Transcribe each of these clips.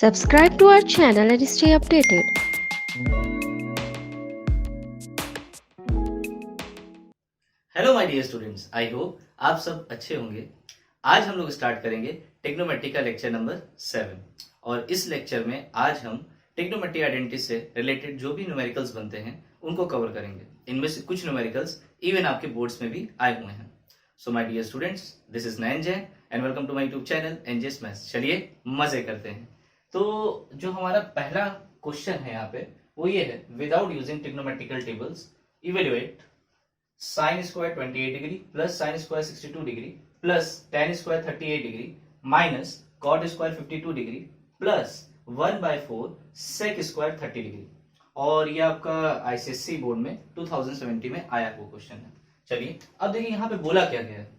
Subscribe to our channel and stay updated. Hello my dear students, I hope आप सब अच्छे होंगे। आज हम लोग स्टार्ट करेंगे ट्रिग्नोमेट्री का लेक्चर नंबर 7 और इस लेक्चर में आज हम ट्रिग्नोमेट्री आइडेंटिटी से रिलेटेड जो भी न्यूमेरिकल्स बनते हैं उनको कवर करेंगे। इनमें से कुछ न्यूमेरिकल्स इवन आपके बोर्ड्स में भी आए हुए हैं। So my dear students, this is Nayan Jain and welcome to my YouTube channel NJS maths. चलिए मजे करते हैं। तो जो हमारा पहला क्वेश्चन है यहाँ पे वो ये है, without using trigonometrical tables evaluate sine square 28 degree plus sine square 62 degree plus tan square 38 degree minus cot square 52 degree plus 1/4 sec square 30 degree. और ये आपका आईसीएससी बोर्ड में 2070 में आया हुआ क्वेश्चन है। चलिए अब देखिए यहाँ पे बोला क्या गया है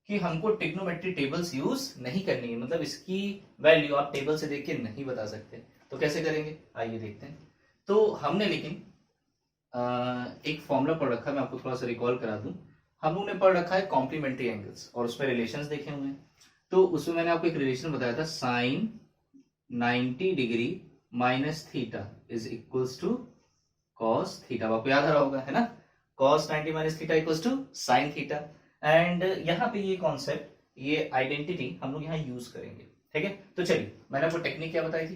कि हमको ट्रिग्नोमेट्री टेबल्स यूज नहीं करनी है, मतलब इसकी वैल्यू आप टेबल से देख के नहीं बता सकते। तो कैसे करेंगे आइए देखते हैं। तो हमने लेकिन एक फॉर्मूला पढ़ रखा है, मैं आपको थोड़ा सा रिकॉल करा दूं। हम लोगों ने पढ़ रखा है कॉम्प्लीमेंट्री एंगल्स और उसमें रिलेशंस देखे हुए हैं। तो उसमें मैंने आपको एक रिलेशन बताया था, sine 90 degree minus theta is equals to cos theta. आपको याद आ रहा होगा, है ना, cos 90 minus theta equals to sine theta. And यहाँ पे ये कॉन्सेप्ट, ये आइडेंटिटी हम लोग यहाँ यूज करेंगे। ठीक है, तो चलिए मैंने आपको टेक्निक क्या बताई थी,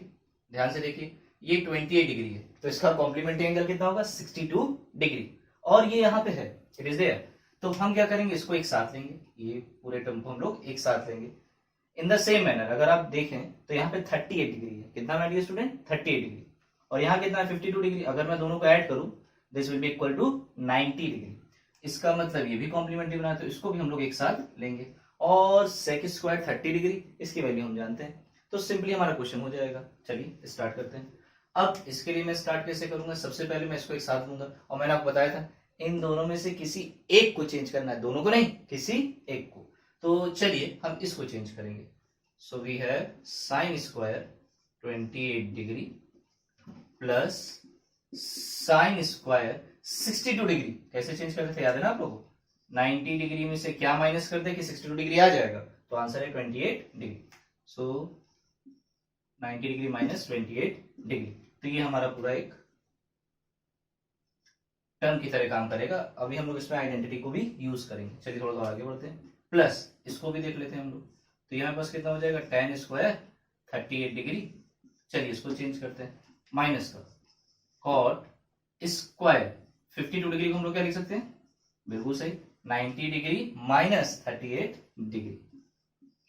ध्यान से देखिए। ये 28 डिग्री है तो इसका कॉम्प्लीमेंट्री एंगल कितना होगा, 62 डिग्री। और ये यहाँ पे है, इट इज देयर। तो हम क्या करेंगे, इसको एक साथ लेंगे, ये पूरे टर्म को हम लोग एक साथ लेंगे। इन द सेम मैनर अगर आप देखें तो यहाँ पे 38 डिग्री है, कितना मैं डियर स्टूडेंट, 38 डिग्री। और यहाँ कितना है, 52 डिग्री। अगर मैं दोनों को ऐड करूं this will be equal to 90 degree. इसका मतलब ये भी कॉम्प्लीमेंट्री बना, तो इसको भी हम लोग एक साथ लेंगे। और सेक स्क्वायर 30 डिग्री, इसकी वैल्यू हम जानते हैं, तो सिंपली हमारा क्वेश्चन हो जाएगा। चलिए स्टार्ट करते हैं। अब इसके लिए मैं स्टार्ट कैसे करूंगा, सबसे पहले मैं इसको एक साथ लूंगा और मैंने आपको बताया था इन दोनों में से किसी एक को चेंज करना है, दोनों को नहीं, किसी एक को। तो चलिए हम इसको चेंज करेंगे। So we have sine square 28 degree plus sine square 62 degree. कैसे चेंज करते थे, याद है ना आप लोगों को, 90 डिग्री में से क्या माइनस कर दे कि 62 डिग्री आ जाएगा, तो आंसर है 28 डिग्री। सो 90 डिग्री माइनस 28 डिग्री। तो ये हमारा पूरा एक टर्म की तरह काम करेगा। अभी हम लोग इसमें आइडेंटिटी को भी यूज करेंगे। चलिए थोड़ा सा आगे बढ़ते हैं। प्लस इसको भी देख लेते हैं हम लोग। तो यहाँ पास कितना हो जाएगा, टेन स्क्वायर 38 डिग्री। चलिए इसको चेंज करते हैं, माइनस का कॉट स्क्वायर 52 डिग्री को हम लोग क्या लिख सकते हैं, बिल्कुल सही, 90 डिग्री माइनस 38 डिग्री,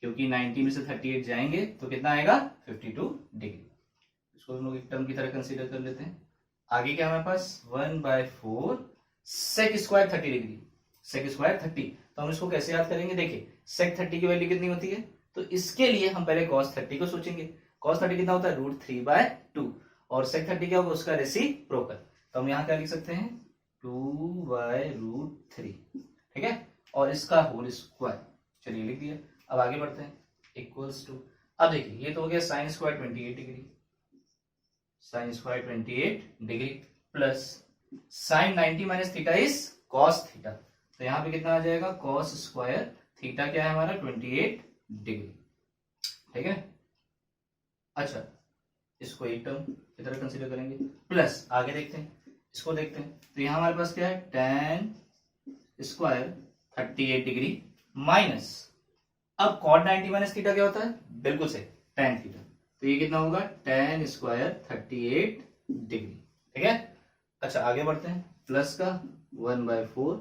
क्योंकि 90 में से 38 जाएंगे तो कितना आएगा, 52 डिग्री। इसको हम लोग एक टर्म की तरह कंसीडर कर लेते हैं। आगे क्या हमारे पास, 1/4 sec square 30 degree, sec square 30। तो हम इसको कैसे याद करेंगे, देखिए सेक 30 की वैल्यू कितनी होती है, तो इसके लिए हम पहले cos 30 को सोचेंगे। cos 30 कितना होता है, √3/2 और सेक 30 क्या होगा, उसका रेसिप्रोकल। तो हम यहाँ क्या लिख सकते हैं, 2/√3। ठीक है, और इसका होल स्क्वायर। चलिए लिख दिया। अब आगे बढ़ते हैं, इक्वल्स टू, अब देखिए ये तो हो गया sign square 28 degree, sign square 28 degree plus sign 90 minus theta is cos theta. तो यहाँ पे कितना आ जाएगा, कॉस स्क्वायर थीटा क्या है हमारा, 28 डिग्री। ठीक है, अच्छा इसको एक टर्म की तरह कंसीडर करेंगे। प्लस आगे देखते हैं, इसको देखते हैं। तो यहाँ हमारे पास क्या है, टेन स्क्वायर 38 डिग्री माइनस, अब कॉट 90 माइनस थीटा क्या होता है, बिल्कुल से टेन थीटा। तो ये कितना होगा, टेन स्क्वायर 38 डिग्री। ठीक है, अच्छा आगे बढ़ते हैं। प्लस का 1/4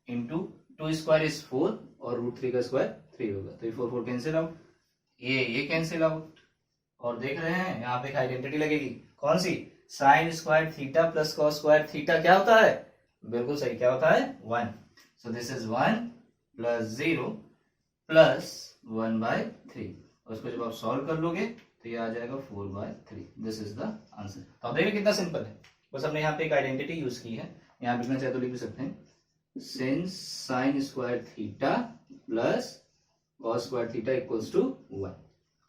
इंटू 2 स्क्वायर इज 4 और √3 का स्क्वायर 3 होगा, तो ये 4 कैंसिल आउट, ये कैंसिल आउट। और देख रहे हैं यहाँ पे एक आइडेंटिटी लगेगी, कौन सी, sine square theta plus cos square theta क्या होता है, बिल्कुल सही, क्या होता है, 1। So this is 1 plus 0 plus 1/3। उसको जब आप सॉल्व कर लोगे तो ये आ जाएगा 4/3। This is the answer. तो आप देखिए कितना सिंपल है, बस हमने यहाँ पे एक आइडेंटिटी यूज की है। यहाँ लिखना चाहे तो लिख भी सकते हैं, since sine square theta plus cos square theta equals to 1।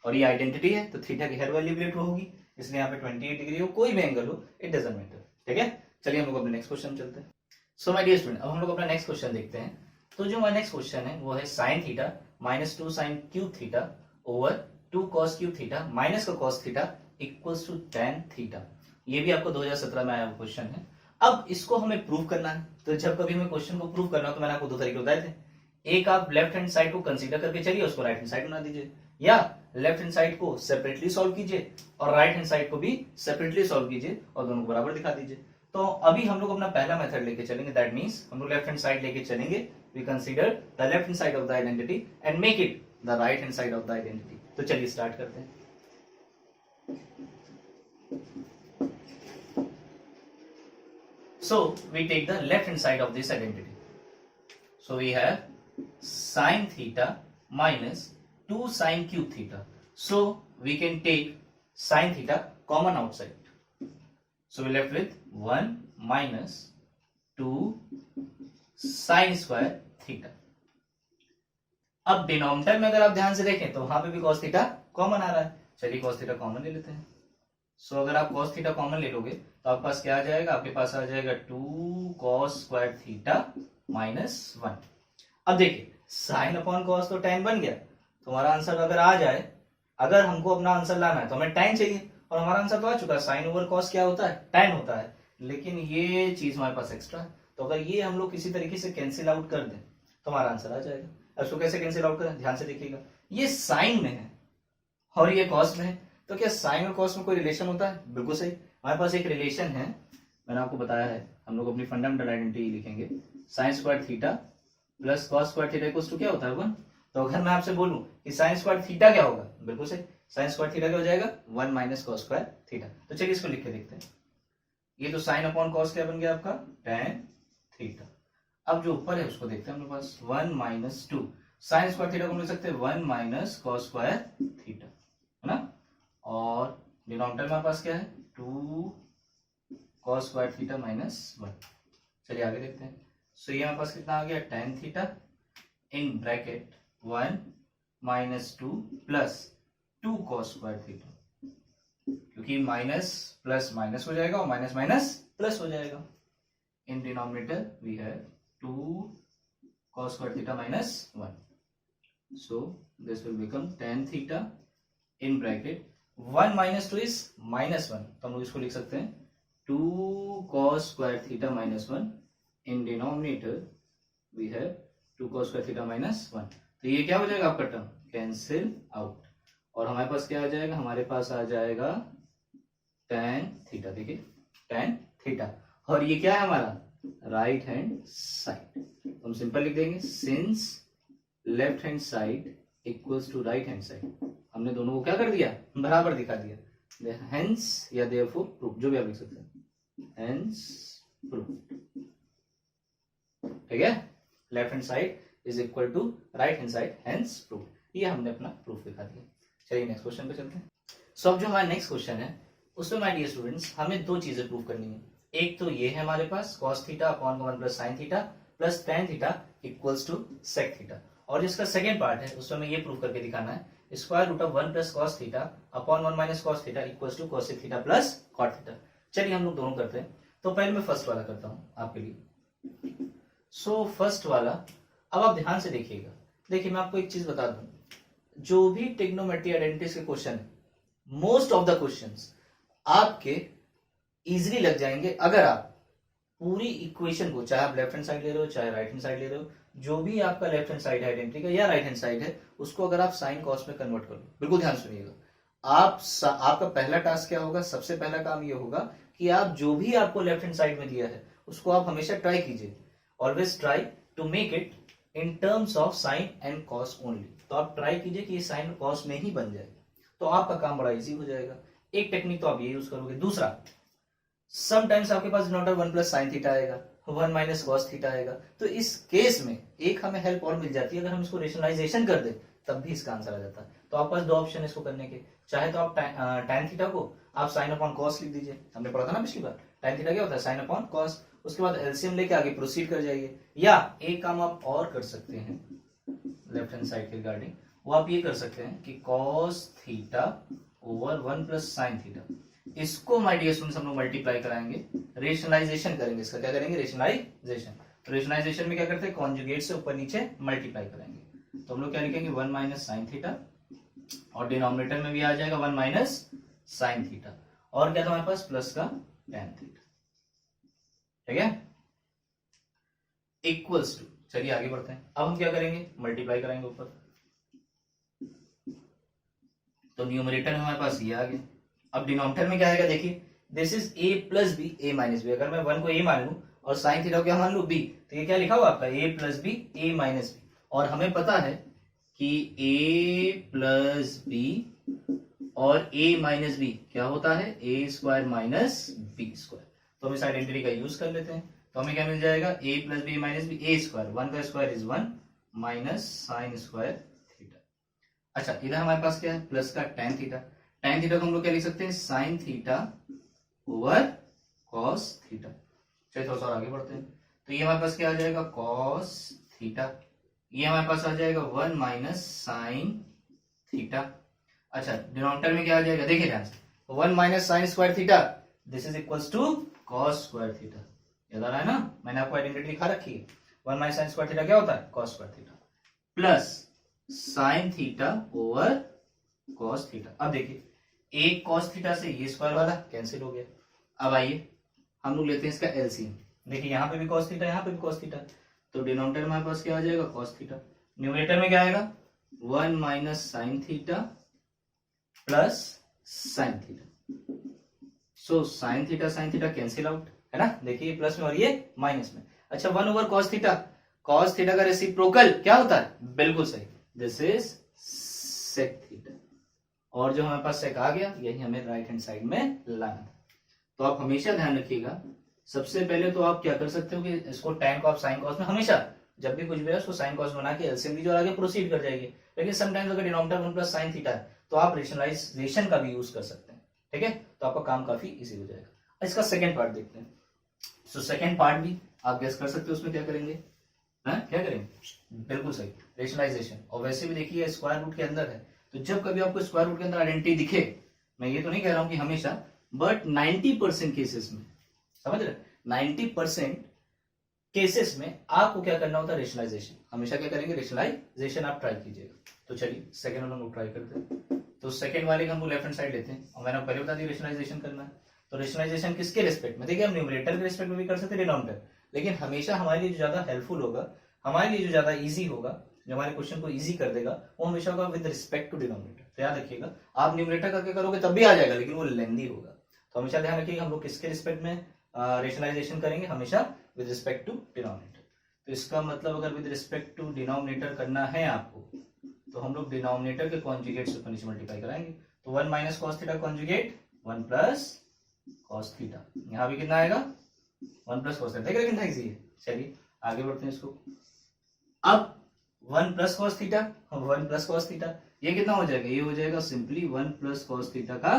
और ये आइडेंटिटी है तो थीटा की हर वैल्यू भी होगी, इसलिए यहाँ पे 28 डिग्री हो, कोई भी एंगल हो, इट डजंट मैटर। ठीक है, चलिए हम लोग अपने नेक्स्ट क्वेश्चन चलते हैं। सो माय डियर स्टूडेंट, अब हम लोग अपना नेक्स्ट क्वेश्चन देखते हैं। तो जो हमारा नेक्स्ट क्वेश्चन है वो है sine theta -2 sine cube theta over 2 cos cube theta minus का cos theta equals to tan theta. ये भी आपको 2017 में आया हुआ क्वेश्चन है। अब इसको हमें प्रूव करना है, तो जब कभी हमें क्वेश्चन को प्रूव करना हो तो मैंने आपको दो तरीके बताए थे। एक, आप लेफ्ट हैंड साइड को कंसीडर करके चलिए, उसको राइट हैंड साइड बना दीजिए, या लेफ्ट हैंड साइड को सेपरेटली सॉल्व कीजिए और राइट हैंड साइड को भी सेपरेटली सॉल्व कीजिए और दोनों को बराबर दिखा दीजिए। तो अभी हम लोग अपना पहला मेथड लेके चलेंगे, दैट मींस हम लोग लेफ्ट हैंड साइड लेके चलेंगे। We consider the left hand side of the identity and make it the right hand side of the identity. तो चलिए स्टार्ट करते हैं। So we take the left hand side of this identity. So we have sin theta minus 2 sin cube theta. So we can take sin theta common outside. So we left with 1 minus 2 sin square theta. अब denominator में अगर आप ध्यान से देखें तो वहां पे भी cos थीटा कॉमन आ रहा है। चलिए cos थीटा कॉमन ले लेते हैं। सो अगर आप cos थीटा कॉमन ले लोगे तो आपके पास क्या आ जाएगा, आपके पास आ जाएगा 2 cos स्क्वायर थीटा माइनस 1। अब देखिए साइन अपॉन cos तो tan बन गया, तो हमारा आंसर अगर आ जाए, अगर हमको अपना आंसर लाना है तो हमें tan चाहिए और हमारा आंसर तो आ चुका है। साइन ओवर cos क्या होता है, tan होता है, लेकिन ये चीज हमारे पास एक्स्ट्रा है। तो अगर ये हम लोग किसी तरीके से कैंसिल आउट कर दें तो हमारा आंसर आ जाएगा। अब इसको कैसे कैंसिल आउट करें, ध्यान से देखिएगा, ये साइन में है और ये कॉस में है, तो क्या साइन और कॉस में कोई रिलेशन होता है? बिल्कुल सही, हमारे पास एक रिलेशन है, मैंने आपको बताया है। हम लोग अपनी फंडामेंटल आइडेंटिटी लिखेंगे, sine square theta plus cos square theta equals to क्या होता है 1। तो अगर मैं आपसे बोलूं कि साइन स्क्वायर थीटा क्या होगा, बिल्कुल सही, साइन स्क्वायर थीटा क्या हो जाएगा 1 माइनस कॉस स्क्वायर थीटा। तो चलिए इसको लिख के देखते हैं। ये तो साइन अपॉन कॉस क्या बन गया आपका tan थीटा। अब जो ऊपर है उसको देखते हैं, हम लोग पास 1 माइनस 2 साइन स्क्वायर थीटा को हम लिख सकते हैं 1 माइनस कॉस स्क्वायर थीटा, है ना, और डिनोमिनेटर में पास क्या है 2 cos स्क्वायर थीटा माइनस 1। चलिए आगे देखते हैं। सो ये हमारे पास कितना आ गया tan theta in bracket 1 minus 2 plus 2 cos square theta, क्योंकि माइनस प्लस माइनस हो जाएगा और माइनस माइनस प्लस हो जाएगा। In denominator we have 2 cos square theta minus 1। So this will become tan theta in bracket 1 minus 2 is minus 1, तो हम लोग इसको लिख सकते हैं 2 cos square theta minus 1। In denominator we have 2 cos square theta minus 1। तो ये क्या हो जाएगा आपका टर्म कैंसिल आउट, और हमारे पास क्या आ जाएगा, हमारे पास आ जाएगा tan थीटा। देखिए tan थीटा, और ये क्या है हमारा राइट हैंड साइड। तो हम सिंपल लिख देंगे since left hand side equals to right hand side, हमने दोनों को क्या कर दिया, बराबर दिखा दिया। हेंस या देयरफॉर प्रूफ, जो भी आप लिख सकते हैं, हेंस प्रूफ। ठीक है, left hand side is equal to right hand side, hence proof. ये हमने अपना प्रूफ दिखा दिया। चलिए नेक्स्ट क्वेश्चन पे चलते हैं। सो अब जो हमारा नेक्स्ट क्वेश्चन है उसमें माय डियर स्टूडेंट्स हमें दो चीजें प्रूफ करनी है। एक तो ये है हमारे पास cos theta upon 1 plus sin theta plus tan theta equals to sec theta, और जिसका सेकंड पार्ट है उसमें हमें ये प्रूफ करके दिखाना है square root of 1 plus cos theta upon 1 minus cos theta equals to cos theta plus cot theta. चलिए हम लोग दोनों करते हैं। तो पहले मैं फर्स्ट वाला करता हूं आपके लिए। सो फर्स्ट वाला, अब आप ध्यान से देखिएगा। देखिए मैं आपको एक चीज बता दूं, जो भी ट्रिग्नोमेट्री आइडेंटिटीज के क्वेश्चन है, मोस्ट ऑफ द क्वेश्चंस आपके इजीली लग जाएंगे अगर आप पूरी इक्वेशन को, चाहे आप लेफ्ट हैंड साइड ले रहे हो चाहे राइट हैंड साइड ले रहे हो, जो भी आपका लेफ्ट हैंड साइड है आइडेंटिटी का या राइट हैंड साइड है, उसको अगर आप साइन कॉस में कन्वर्ट कर लो। बिल्कुल ध्यान सुनिएगा, आपका पहला टास्क क्या होगा, सबसे पहला काम ये होगा कि आप जो भी आपको लेफ्ट हैंड साइड में दिया है उसको आप हमेशा ट्राई कीजिए, always try to make it in terms of sine and cos only. तो आप ट्राई कीजिए कि ये साइन और कॉस में ही बन जाए, तो आपका काम बड़ा इजी हो जाएगा। एक टेक्निक तो आप ये यूज करोगे। दूसरा, समटाइम्स आपके पास डिनोमिनेटर 1 प्लस साइन थीटा आएगा, 1 माइनस कॉस थीटा आएगा, तो इस केस में एक हमें हेल्प और मिल जाती है, अगर हम इसको रेशनलाइजेशन कर दें तब भी इसका आंसर आ जाता है। तो आपके पास दो ऑप्शन है इसको करने के, चाहे तो आप tan थीटा को आप साइन अपॉन कॉस लिख दीजिए, हमने पढ़ा था ना पिछली बार, tan थीटा क्या होता है साइन अपॉन कॉस, उसके बाद एलसीएम लेके आगे प्रोसीड कर जाइए। या एक काम आप और कर सकते हैं लेफ्ट हैंड साइड के रिगार्डिंग, वो आप ये कर सकते हैं कि cos theta over 1 plus sine theta, इसको माय डियर स्टूडेंट्स हम लोग मल्टीप्लाई कराएंगे, रेशनलाइजेशन करेंगे। इसका क्या करेंगे, रेशनलाइजेशन। रेशनलाइजेशन में क्या करते हैं, कॉन्जुगेट से ऊपर नीचे मल्टीप्लाई करेंगे। तो हम लोग क्या लिखेंगे 1 माइनस साइन थीटा और डिनोमिनेटर में भी आ जाएगा 1 माइनस साइन थीटा, और क्या था हमारे पास प्लस का टेन थीटा, ठीक है, इक्वल्स टू, चलिए आगे बढ़ते हैं। अब हम क्या करेंगे, मल्टीप्लाई कराएंगे ऊपर, तो न्यूमरेटर में हमारे पास ये आ गया। अब डिनोमिनेटर में क्या आएगा, देखिए this is a plus B A minus B, अगर मैं 1 को a मान लूं और साइन थीटा को क्या मान लूं b, तो ये क्या लिखा हुआ आपका a plus B A minus B, और हमें पता है कि a प्लस बी और a माइनस बी क्या होता है, a square minus B square. तो हम इस आइडेंटिटी का यूज कर लेते हैं, तो हमें क्या मिल जाएगा, a plus B minus B A square, 1 का square is 1 minus sine square theta. अच्छा इधर हमारे पास क्या है, प्लस का टेन थीटा, टेन थीटा को हम लोग क्या लिख सकते हैं, sign theta over cos theta. चलिए थोड़ा सा आगे बढ़ते हैं, तो ये हमारे पास क्या आ जाएगा, कॉस थीटा, ये हमारे पास आ जाएगा 1 माइनस साइन थीटा। अच्छा डिनोमिनेटर में क्या आ जाएगा, देखिए ध्यान से, 1 minus sine square theta, this is equals to cos square theta, याद आ रहा है ना, मैंने आपको आइडेंटिटी दिखा रखी है, 1 माइनस साइन स्क्वायर थीटा क्या होता है, cos square theta, plus sine theta over cos theta. अब देखिए एक कॉस थीटा से ये स्क्वायर वाला कैंसिल हो गया। अब आइए हम लोग लेते हैं इसका एलसीएम, देखिए यहाँ पे भी कॉस थीटा, यहाँ पे भी कॉस थीटा, तो डिनोमिनेटर में हमारे पास क्या आ जाएगा, कॉस थीटा, न्यूमरेटर में क्या आएगा, 1 minus sine theta plus sine theta, so sine theta cancel out, है ना, देखिए प्लस में और ये माइनस में। अच्छा 1 over cos theta, cos theta का रेसिप्रोकल क्या होता है, बिल्कुल सही, दिस इज सेक थीटा, और जो हमारे पास सेक आ गया यही हमें राइट हैंड साइड में लाना था। तो आप हमेशा ध्यान रखिएगा, सबसे पहले तो आप क्या कर सकते हो कि इसको tan कॉस साइन कॉस में हमेशा जब भी कुछ भी है उसको साइन कॉस बना के एलसीएम लीजिए और आगे प्रोसीड कर जाएगी। लेकिन समटाइम्स अगर डिनोमिनेटर 1 प्लस साइन थीटा है तो आप रेशनलाइजेशन का भी यूज कर सकते हैं, ठीक है, तो आपका काम काफी इजी हो जाएगा। इसका सेकंड पार्ट देखते हैं, सो सेकंड पार्ट भी आप गेस कर सकते हो, उसमें क्या करेंगे, है क्या करेंगे, बिल्कुल सही, रेशनलाइजेशन। और वैसे भी देखिए स्क्वायर रूट के अंदर है, तो जब कभी आपको स्क्वायर रूट के अंदर आइडेंटिटी दिखे, मैं ये तो नहीं कह रहा हूं कि हमेशा, बट 90% केसेस में, समझ रहे, 90% केसेस में आपको क्या करना होता है, रेशनलाइजेशन, हमेशा क्या करेंगे, रेशनलाइजेशन आप ट्राई कीजिएगा। तो चलिए सेकंड वाला हम लोग ट्राई करते हैं, तो सेकंड वाले का हम लोग लेफ्ट हैंड साइड लेते हैं, और मैंने पहले बता दिया रेशनलाइजेशन करना है, तो रेशनलाइजेशन किसके रिस्पेक्ट में, देखिए हम न्यूमरेटर के रिस्पेक्ट में भी कर सकते हैं डिनोमिनेटर, लेकिन हमेशा हमारे लिए जो ज्यादा हेल्पफुल होगा, हमारे लिए जो ज्यादा इजी होगा, जो हमारे क्वेश्चन को इजी कर देगा, वो हमेशा होगा विद रिस्पेक्ट टू डिनोमिनेटर। तो याद रखिएगा, आप न्यूमरेटर करके करोगे तब भी आ जाएगा, लेकिन वो लेंदी होगा, तो हमेशा ध्यान रखिएगा हम लोग किसके रिस्पेक्ट में रेशनलाइजेशन करेंगे, हमेशा विद रिस्पेक्ट टू डिनोमिनेटर। तो इसका मतलब अगर विद रिस्पेक्ट टू डिनोमिनेटर करना है आपको, तो हम लोग डिनोमिनेटर के कॉन्जुगेट से नीचे मल्टीप्लाई कराएंगे, तो 1 minus cos theta conjugate 1 plus cos theta, यहाँ भी कितना आएगा 1 प्लस कॉस थीटा, देखिए कितना इजी है। चलिए आगे बढ़ते हैं इसको, अब 1 plus cos theta, 1 plus cos theta, ये कितना हो जाएगा, ये हो जाएगा सिंपली 1 प्लस कॉस थीटा का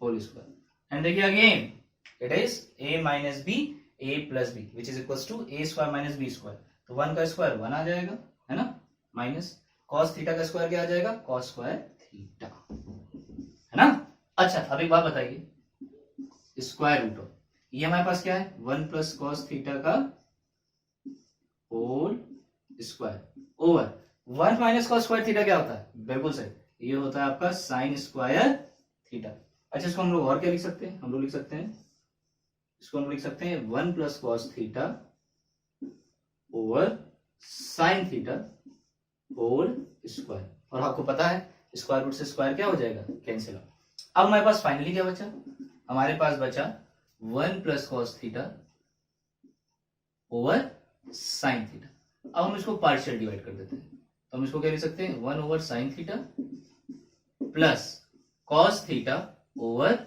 होल स्क्वायर, एंड देखिए again it is a minus B a plus B which is equals to a square minus B square, तो 1 का स्क्वायर 1 आ जाएगा, है ना, माइनस कॉस थीटा का स्क्वायर क्या आ जाएगा, कॉस स्क्वायर थीटा, है ना। अच्छा अब एक बात बताइए, स्क्वायर रूट ऑफ, ये हमारे पास क्या है, 1 प्लस कॉस थीटा का whole square over 1 minus cos square theta क्या होता है, बिल्कुल सही, ये होता है आपका साइन स्क्वायर थीटा। अच्छा इसको हम लोग और क्या लिख सकते हैं, हम लोग लिख सकते हैं, इसको हम लोग लिख सकते हैं 1 plus cos theta over sine theta whole square, और आपको पता है स्क्वायर रूट से स्क्वायर क्या हो जाएगा, कैंसिल आउट। अब हमारे पास फाइनली क्या बचा, हमारे पास बचा 1 plus cos theta over sine theta. अब हम इसको पार्शियल डिवाइड कर देते हैं, तो हम इसको क्या लिख सकते हैं, 1 over sine theta plus cos theta over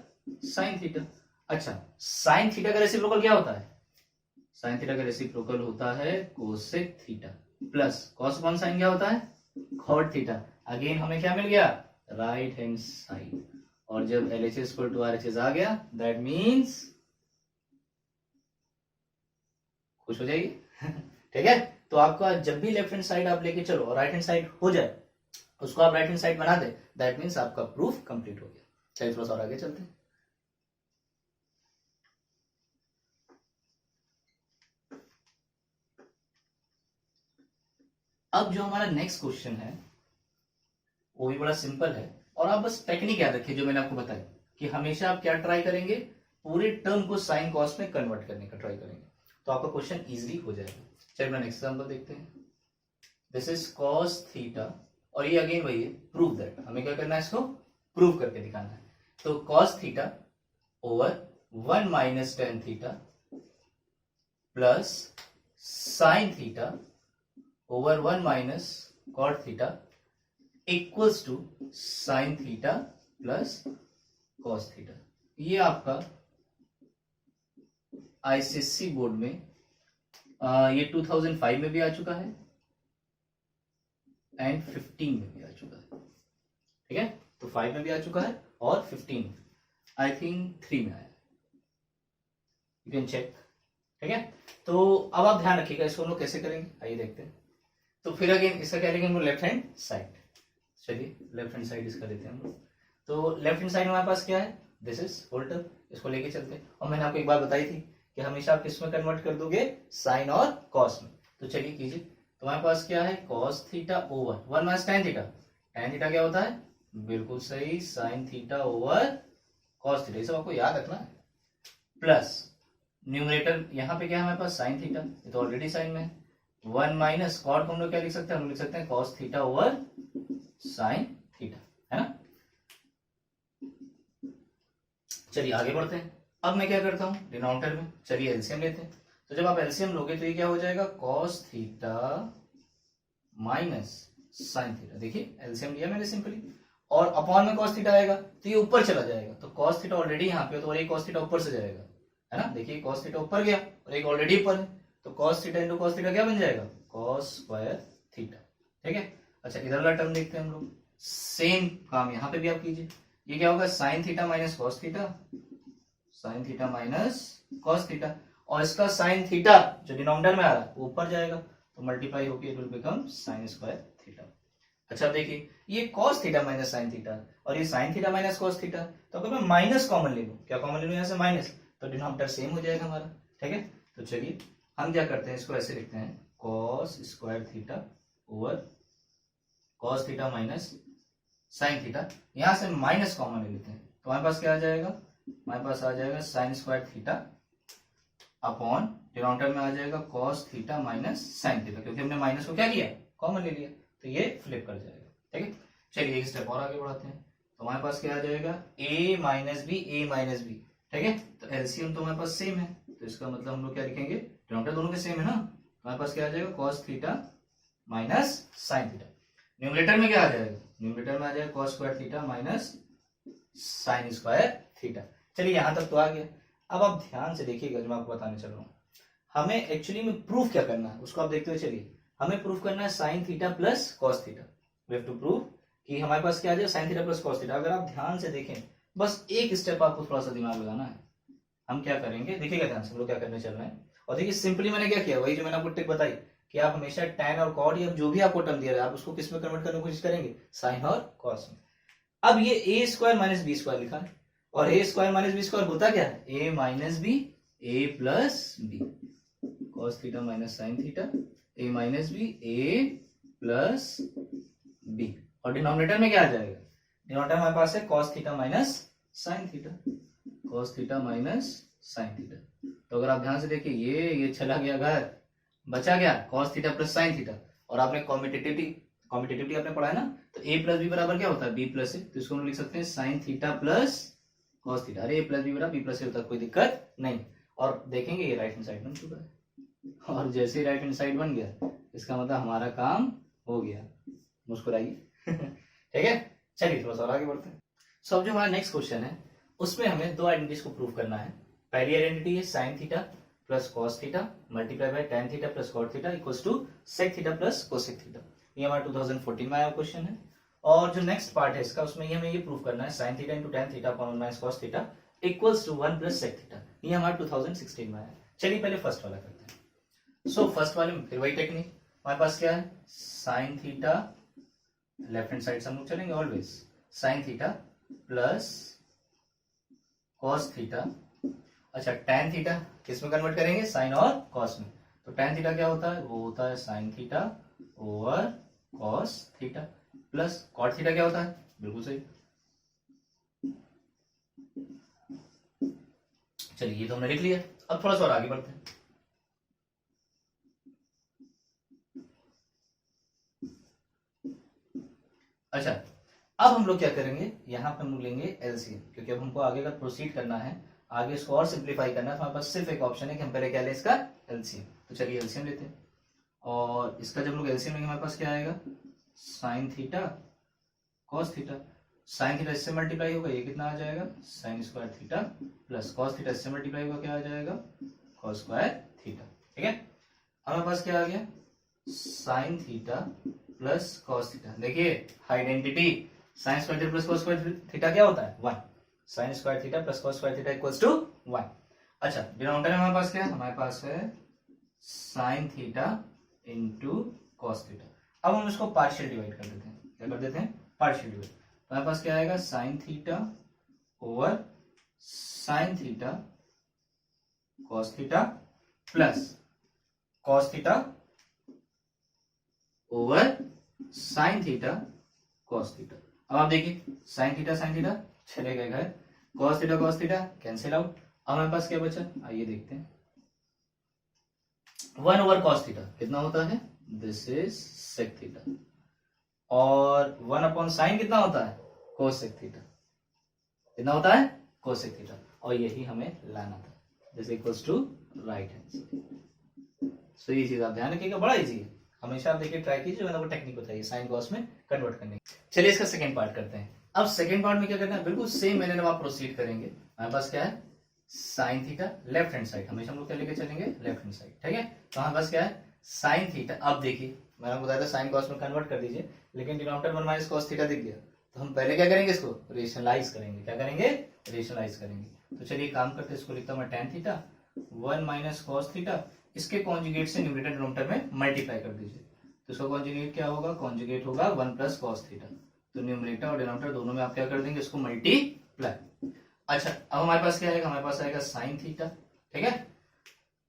sine theta. अच्छा साइन थीटा का रेसिप्रोकल क्या होता है, साइन थीटा का रेसिप्रोकल होता है cosec theta, plus cos upon sine क्या होता है, कॉट थीटा, अगेन हमें क्या मिल गया, राइट हैंड साइड, और जब LHS इक्वल टू RHS आ गया दैट मीन्स खुश हो जाइए ठीक है। तो आपका जब भी लेफ्ट हैंड साइड आप लेके चलो और राइट हैंड साइड हो जाए, उसको आप राइट हैंड साइड बना दे, दैट मीन्स आपका प्रूफ कंप्लीट हो गया। चलिए थोड़ा सा और आगे चलते हैं। अब जो हमारा नेक्स्ट क्वेश्चन है वो भी बड़ा सिंपल है। और आप बस टेक्निक याद रखिए जो मैंने आपको बताया कि हमेशा आप क्या ट्राई करेंगे, पूरे टर्म को साइन कॉस में कन्वर्ट करने का ट्राई करेंगे, तो आपका क्वेश्चन इजीली हो जाएगा। चलिए नेक्स्ट एग्जांपल देखते हैं। दिस इज कॉस थीटा, और ये अगेन वही है, प्रूव दैट, हमें क्या करना है, इसको प्रूव करके दिखाना है। तो cos theta over 1 minus tan theta plus sine theta over 1 minus cot theta equals to sine theta plus cos theta. ये आपका आईसीएससी बोर्ड में ये 2005 में भी आ चुका है एंड 15 में भी आ चुका है, ठीक है। तो 5 में भी आ चुका है और 15 आई थिंक 3 में आया, यू कैन चेक, ठीक है। तो अब आप ध्यान रखिएगा इसको हम लोग कैसे करेंगे, आइए देखते हैं। तो फिर अगेन इसका क्या लेंगे हम लोग, लेफ्ट हैंड साइड। चलिए लेफ्ट हैंड साइड इसका लेते हैं हम लोग। तो लेफ्ट हैंड साइड हमारे पास क्या है, दिस इज होल टर्म, इसको लेके चलते हैं। और मैंने आपको एक बात बताई थी कि हमेशा आप किस में कन्वर्ट कर दोगे, साइन और कॉस में। तो चलिए कीजिए। तो हमारे पास क्या है, cos theta over 1 minus tan theta, tan theta क्या होता है, बिल्कुल सही, sign theta over cos theta, ये सब आपको याद रखना है। प्लस न्यूमरेटर यहाँ पे क्या है हमारे पास, साइन थीटा, ये तो ऑलरेडी साइन में है। 1 माइनस कॉट को हम लोग क्या लिख सकते हैं, हम लिख सकते हैं cos theta over sine theta, है ना। चलिए आगे बढ़ते हैं। अब मैं क्या करता हूं, डिनोमिनेटर में चलिए एलसीएम लेते हैं। तो जब आप एलसीएम लोगे तो ये क्या हो जाएगा, cos theta minus sine theta. देखिए एलसीएम लिया मैंने सिंपली, और अपॉन में कॉस थीटा आएगा तो ये ऊपर चला जाएगा। तो कॉस थीटा ऑलरेडी यहाँ पे, तो और एक कॉस थीटा ऊपर से जाएगा, है ना। देखिए कॉस थीटा ऊपर गया और एक ऑलरेडी ऊपर है, तो cos theta into cos theta क्या बन जाएगा, कॉस स्क्वायर थीटा, ठीक है। अच्छा इधर वाला टर्म देखते हैं हम लोग, सेम काम यहाँ पे भी आप कीजिए। ये क्या होगा, sine theta minus cos theta, sine theta minus cos theta, और इसका साइन थीटा जो डिनोमिनेटर में आ रहा है वो ऊपर जाएगा, तो मल्टीप्लाई होकर it will become sign square theta. अच्छा देखिए ये cos theta minus sine theta और ये sine theta minus cos theta, तो अगर मैं माइनस कॉमन ले लूं, क्या कॉमन ले लूं यहाँ से, माइनस, तो डिनोमिनेटर सेम हो जाएगा हमारा, ठीक है। तो चलिए हम क्या करते हैं, इसको ऐसे लिखते हैं, cos square theta over cos theta minus sine theta, यहां से माइनस कॉमन ले लेते हैं, तो हमारे पास क्या आ जाएगा, हमारे पास आ जाएगा sign square theta upon denominator में आ जाएगा cos theta minus sine theta, क्योंकि हमने माइनस को क्या किया, कॉमन ले लिया, तो ये फ्लिप कर जाएगा, ठीक है। चलिए एक स्टेप और आगे बढ़ाते हैं। तो हमारे पास क्या आ जाएगा, a minus B, A minus B, ठीक है। तो एलसीएम तो हमारे पास सेम है, तो इसका मतलब हम लोग क्या लिखेंगे, डिनोमिनेटर दोनों के सेम है ना, हमारे पास क्या आ जाएगा, cos theta minus sine theta. Numerator में क्या आ जाएगा, न्यूमरेटर में आ जाएगा cos square theta minus sine square theta. चलिए यहां तक तो आ गया। अब आप ध्यान से देखिएगा जो मैं आपको बताने चल रहा हूं, हमें एक्चुअली में प्रूफ क्या करना है उसको आप देखते हुए चलिए। हमें प्रूफ करना है sine theta plus cos theta, we have to prove कि हमारे पास क्या आ जाएगा, sine theta plus cos theta. अगर आप ध्यान से देखें, बस एक स्टेप आपको थोड़ा सा दिमाग लगाना है। हम क्या करेंगे, देखिएगा ध्यान से हम लोग क्या करने चल रहे हैं। और देखिए सिंपली मैंने क्या किया, वही जो मैंने आपको ट्रिक बताई कि आप हमेशा tan और cot या जो भी आपको टर्म दिया है आप उसको किस में कन्वर्ट करने की कोशिश करेंगे, साइन और कॉस में। अब ये a square minus B square लिखा है, और a square minus B square होता क्या है, a minus B, a plus B, cos theta minus sine theta, a minus B, a plus B, और डिनोमिनेटर में क्या आ जाएगा, डिनोमिनेटर हमारे पास है cos theta minus sine theta, cos theta minus sine theta. तो अगर आप ध्यान से देखिए ये चला गया घर, बचा गया cos theta plus sine theta, और आपने कॉम्पिटिटिवली आपने पढ़ा है ना, तो a प्लस बी बराबर क्या होता है, b प्लस ए, तो इसको हम लिख सकते हैं sign theta plus cos theta. अरे a प्लस बी बराबर b प्लस ए होता है, कोई दिक्कत नहीं। और देखेंगे ये राइट हैंड साइड बन चुका है, और जैसे ही राइट हैंड साइड बन गया इसका मतलब हमारा काम हो गया, मुस्कुराइए ठीक है। चलिए थोड़ा सा आगे बढ़ते हैं। सो अब जो हमारा नेक्स्ट क्वेश्चन है उसमें हमें दो आइडेंटिटीज को प्रूव करना है। पहली आइडेंटिटी है sine theta plus cos theta multiply by tan theta plus cot theta equals to sec theta plus cosec theta. ये हमारा 2014 में आया क्वेश्चन है। और जो नेक्स्ट पार्ट है इसका, उसमें हमें ये प्रूव करना है sine theta into tan theta upon 1 minus cos theta equals to 1 plus sec theta. ये हमारा 2016 में आया। चलिए पहले फर्स्ट वाला करते हैं। सो फर्स्ट वाले में फिर वही टेक्निक, हमारे पास क्या है, sine theta, left hand side से हम लोग चलेंगे always, sign theta plus cos theta. अच्छा tan थीटा किस में कन्वर्ट करेंगे, साइन और कॉस में। तो tan थीटा क्या होता है, वो होता है sine theta over cos theta. Plus cot theta क्या होता है, बिल्कुल सही। चलिए ये तो हमने लिख लिया। अब थोड़ा सा और आगे बढ़ते हैं। अच्छा, अब हम लोग क्या करेंगे, यहाँ पे हम लोग लेंगे एलसीएम, क्योंकि अब हमको आगे का प्रोसीड करना है, आगे इसको और सिंप्लीफाई करना है, तो हमारे पास सिर्फ एक ऑप्शन है कि हम पहले क्या लें, इसका एलसीएम। तो चलिए एलसीएम लेते हैं, और इसका जब हम लोग एलसीएम लेंगे हमारे पास क्या आएगा, sign theta cos theta. Sine theta इससे मल्टीप्लाई होगा, ये कितना आ जाएगा, sign square theta, plus cos theta इससे मल्टीप्लाई होगा, क्या आ जाएगा, कॉस स्क्वायर थीटा। ठीक है, हमारे पास क्या आ गया, sine theta plus cos theta. देखिए identity, sine square theta plus cos square theta क्या होता है, 1। Sine square theta plus cos square theta equals to 1। अच्छा, डिनोमिनेटर में हमारे पास क्या है, हमारे पास है sine theta into cos theta. अब हम इसको पार्शियल डिवाइड कर देते हैं, क्या कर देते हैं, पार्शियल डिवाइड। तो हमारे पास क्या आएगा, sign theta over sine theta cos theta plus cos theta over sine theta cos theta. अब आप देखिए साइन थीटा चले गए घर, कॉस थीटा कैंसिल आउट। अब हमारे पास क्या बचा, आइए देखते हैं, 1 ओवर कॉस थीटा कितना होता है, दिस इज सेक थीटा, और 1 अपॉन साइन कितना होता है, कोस सेक थीटा, कितना होता है, कोस सेक थीटा, और यही हमें लाना था, this equals to right hand side. So ये चीज आप ध्यान रखिएगा, बड़ा इजी है, हमेशा आप देखिए ट्राई कीजिए, वो टेक्निक बताइए साइन कॉस में कन्वर्ट करने। चलिए इसका सेकंड पार्ट करते हैं। अब सेकंड पार्ट में क्या करना है, बिल्कुल सेम मैंने आप प्रोसीड करेंगे। हमारे पास क्या है, sine theta left hand side, हमेशा हम लोग क्या लेके चलेंगे, लेफ्ट हैंड साइड। ठीक है, तो हमारे पास क्या है, साइन थीटा। अब देखिए मैंने आपको बताया था साइन कॉस में कन्वर्ट कर दीजिए, लेकिन डिनोमिनेटर 1 माइनस कॉस थीटा दिख गया, तो हम पहले क्या करेंगे, इसको रेशनलाइज करेंगे। क्या करेंगे, रेशनलाइज करेंगे। तो चलिए काम करते हैं, इसको लिखता हूं मैं tan theta 1 minus cos theta, इसके कॉन्जुगेट से न्यूमरेटर डिनोमिनेटर में मल्टीप्लाई कर दीजिए। तो इसका कॉन्जुगेट क्या होगा, कॉन्जुगेट होगा 1 प्लस कॉस थीटा। तो न्यूमरेटर और डिनोमिनेटर दोनों में आप क्या कर देंगे, इसको मल्टीप्लाई। अच्छा, अब हमारे पास क्या आएगा, हमारे पास आएगा साइन थीटा। ठीक है,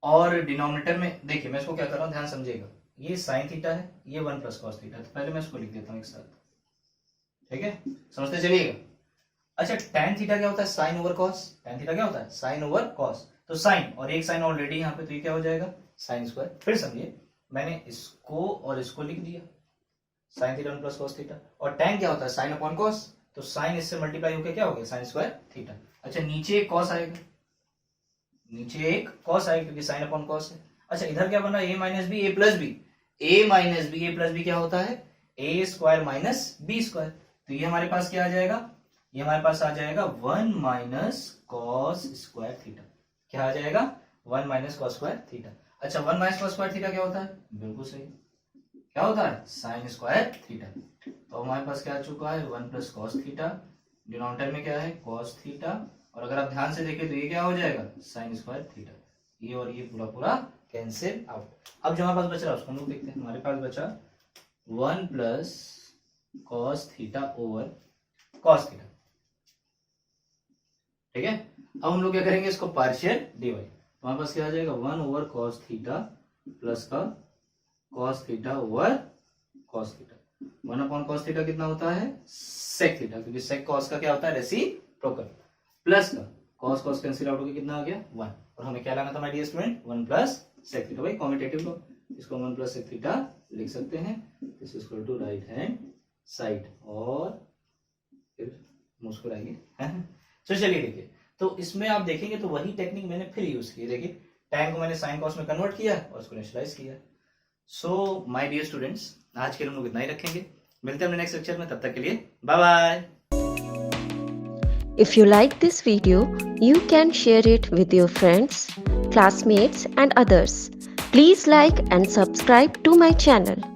और डिनोमिनेटर में देखिए मैं इसको क्या कर रहा हूं, ध्यान समझिएगा, ये साइन थीटा है, ये 1 प्लस कॉस थीटा, तो पहले मैं इसको लिख देता हूं एक साथ। ठीक है, समझते चलिएगा। अच्छा, tan थीटा क्या होता है, sine over cos. tan theta क्या होता है, साइन ओवर कॉस। तो साइन और एक साइन ऑलरेडी यहाँ पे, तो ये क्या हो जाएगा, साइन स्क्वायर। फिर समझिए, मैंने इसको और इसको लिख दिया, sine theta 1 plus cos theta, और tan क्या होता है, साइन अपॉन कॉस, तो साइन इससे मल्टीप्लाई होकर क्या हो गया, साइन स्क्वायर थीटा। अच्छा, नीचे एक कॉस आएगा, नीचे एक कॉस आएगा क्योंकि साइन अपॉन कॉस है। अच्छा, इधर क्या बना, a minus B A plus B, a minus B A plus B क्या होता है, a square minus B square. तो ये हमारे पास क्या आ जाएगा, ये हमारे पास आ जाएगा 1 माइनस कॉस स्क्वायर थीटा। क्या आ जाएगा, 1 माइनस कॉस स्क्वायर थीटा। अच्छा, 1 माइनस कॉस स्क्वायर थीटा क्या होता है, बिल्कुल सही, क्या होता है, साइन स्क्वायर थीटा। तो हमारे पास क्या आ चुका है, 1 प्लस कॉस थीटा, डिनोमिनेटर में क्या है, कॉस थीटा, और अगर आप ध्यान से देखें तो ये क्या हो जाएगा, साइन स्क्वायर थीटा। ये और ये पूरा पूरा कैंसिल आउट। अब जो हमारे पास बच रहा है उसको हम लोग देखते हैं। हमारे पास बचा 1 plus cos theta over cos theta. ठीक है, अब हम लोग क्या करेंगे, इसको पार्शियल डिवाइड। तो हमारे पास क्या आ जाएगा, 1 ओवर कॉस थीटा प्लस का cos theta over cos theta. 1 upon cos theta कितना होता है, सेक थीटा, क्योंकि सेक कॉस का क्या होता है, रेसिप्रोकल, प्लस का कॉस कॉस कैंसिल आउट होकर कितना आ गया, 1। और हमें क्या लाना था my dear student, 1 plus sec theta. भाई कॉम्पिटेटिव लो, इसको 1 प्लस सेक थीटा लिख सकते हैं, this is equal to right hand side, और फिर मुस्कुराइए। तो चलिए देखिए, तो इसमें आप देखेंगे तो वही टेक्निक मैंने फिर यूज की। देखिए, tan को मैंने साइन कॉस में कन्वर्ट किया और उसको नेचुरलाइज किया। सो माय डियर स्टूडेंट्स, आज के लिए हम लोग इतना ही रखेंगे, मिलते हैं अपने नेक्स्ट लेक्चर में, तब तक के लिए bye bye. If you like this video, you can share it with your friends, classmates and others. Please like and subscribe to my channel.